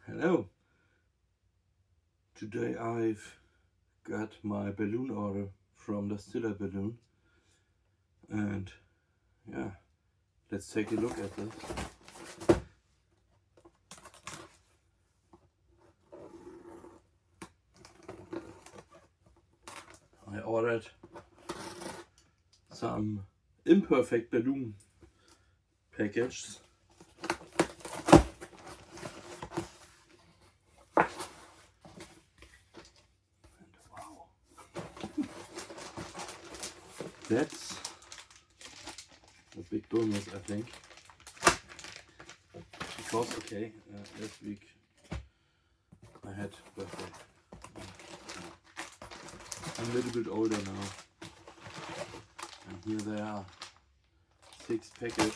Hello. Today I've got my balloon order from nastila-balloon, and yeah, let's take a look at this. I ordered some imperfect balloon packages. Wow. That's a big bonus, I think. Because, last week I had birthday. I'm a little bit older now. And here there are 6 packages.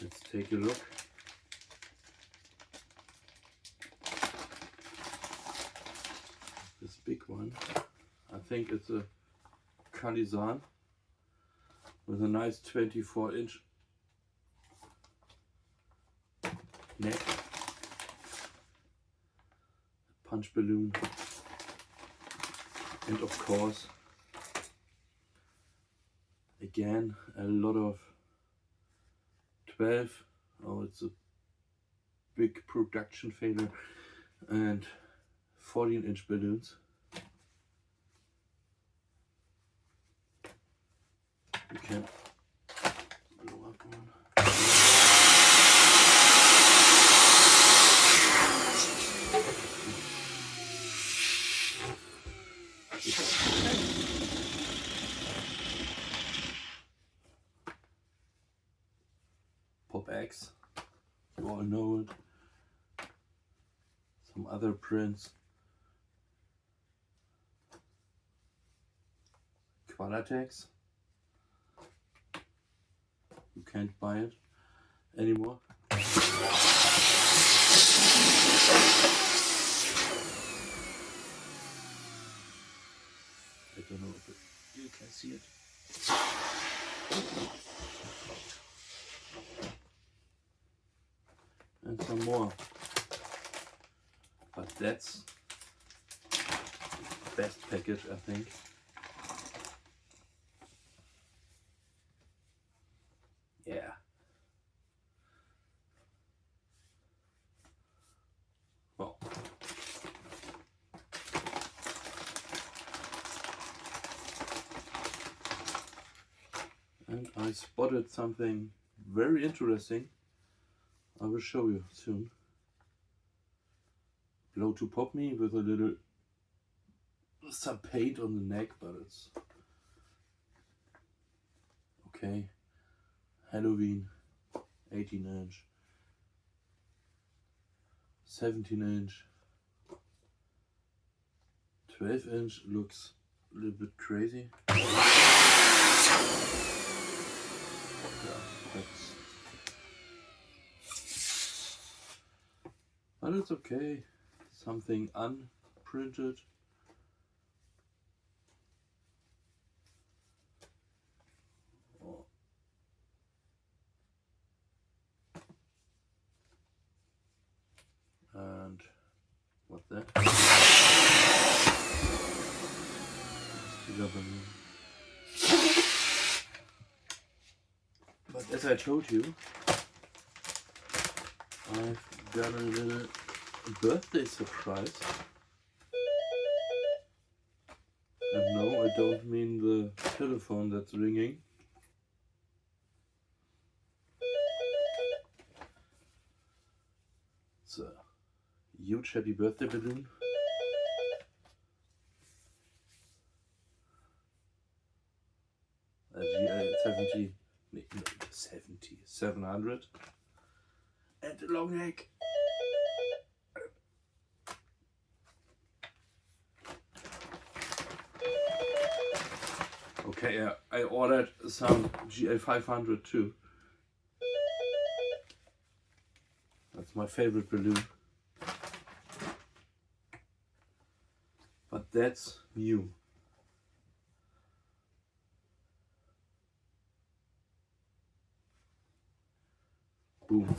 Let's take a look. This big one, I think it's a Kalizan with a nice 24-inch neck, punch balloon, and of course again a lot of 12, oh it's a big production failure, and 14-inch balloons. You can blow up one. Pop X, you all know it. Some other prints. Qualatex. You can't buy it anymore. I don't know if you can see it. And some more. But that's the best package, I think. Yeah. Well. And I spotted something very interesting. I will show you soon. Blow to pop me with a little some paint on the neck, but it's okay. Halloween, 18-inch, 17-inch, 12-inch looks a little bit crazy. Yeah, but it's okay. Something unprinted. And what's that? But as I told you, I've got a little birthday surprise. And no, I don't mean the telephone that's ringing. It's a huge happy birthday balloon. A GA 700 and a long neck. Okay, I ordered some GA 500 too. That's my favorite balloon. But that's new. Boom.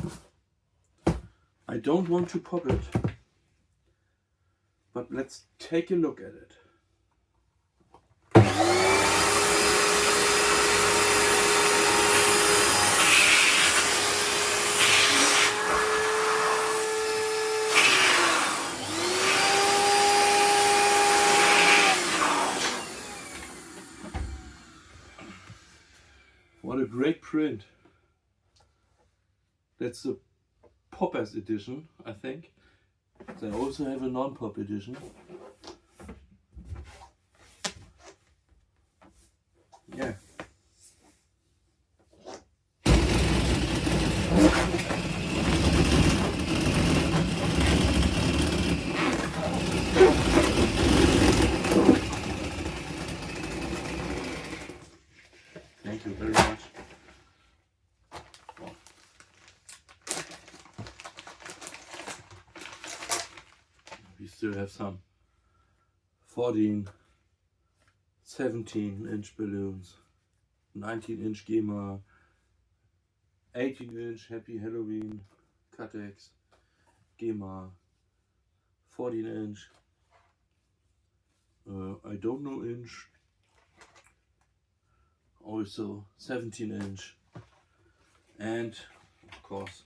I don't want to pop it, but let's take a look at it. What a great print. That's the Poppers edition, I think. They also have a non-pop edition. Yeah. Thank you very much. We still have some 14, 17-inch balloons, 19-inch GEMA, 18-inch Happy Halloween Cutex, GEMA, 14-inch, I don't know inch, also 17-inch, and of course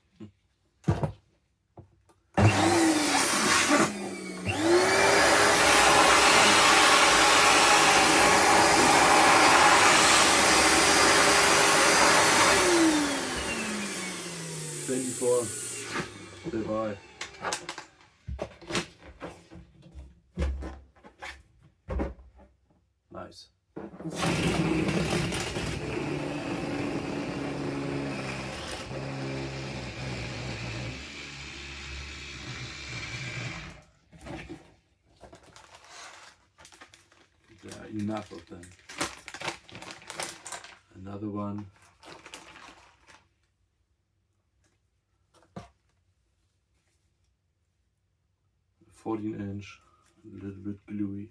24. Goodbye. Nice. There are enough of them. Another one. A 14-inch, a little bit gluey.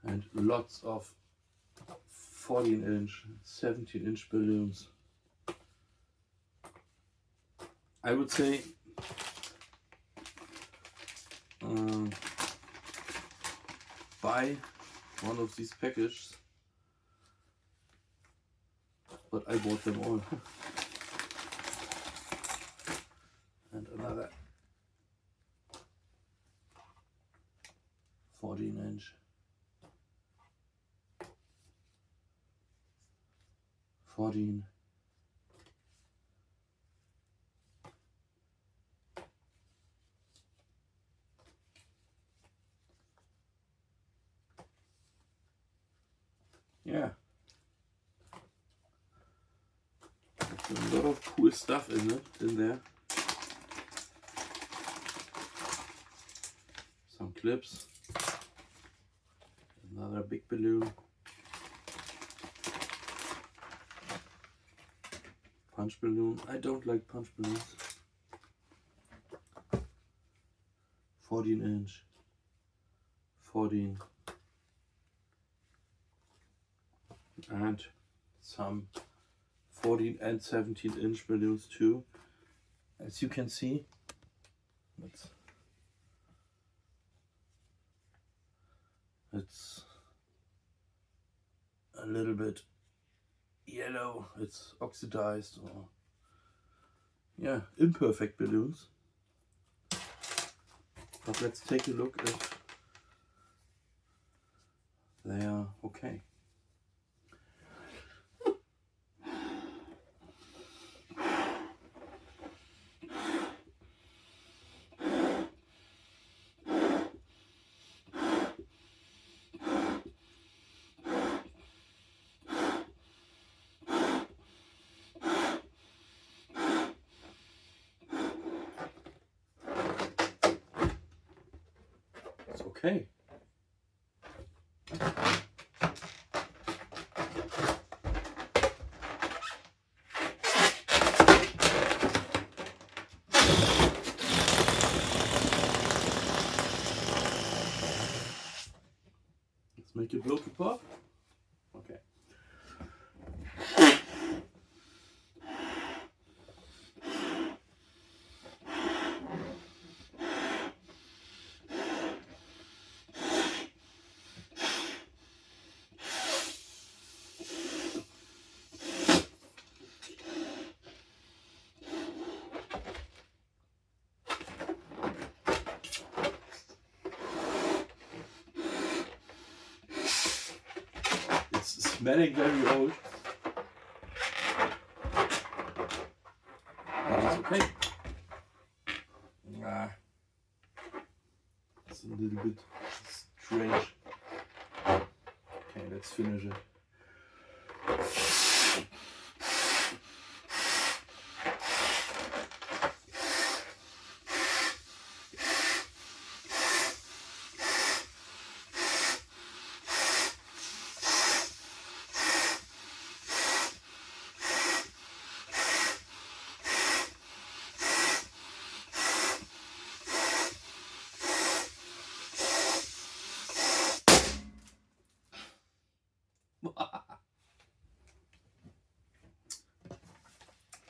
And lots of 14-inch, 17-inch balloons. I would say buy one of these packages, but I bought them all. And another 14-inch, 14, yeah, there's a lot of cool stuff in there. Some clips, another big balloon, punch balloon. I don't like punch balloons. 14-inch, 14, and some 14 and 17-inch balloons too. As you can see, it's a little bit yellow, it's oxidized, or yeah, imperfect balloons. But let's take a look if they are okay. It's okay. Let's make it blow to pop. Okay. smelling very old. But it's okay. It's a little bit strange. Okay, let's finish it.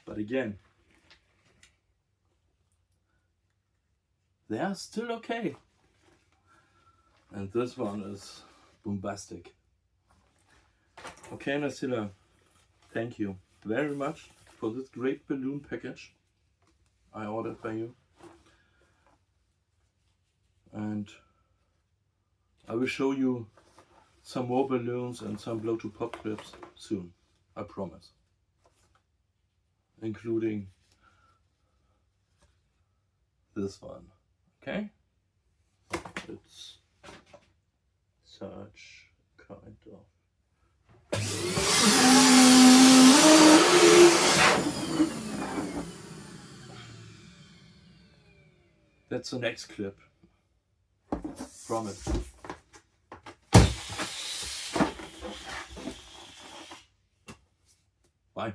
But again, they are still okay. And this one is bombastic. Okay, Nastila, thank you very much for this great balloon package I ordered by you. And I will show you some more balloons and some blow-to-pop clips soon, I promise. Including this one, okay? It's such kind of... That's the next clip. Promise. Bye.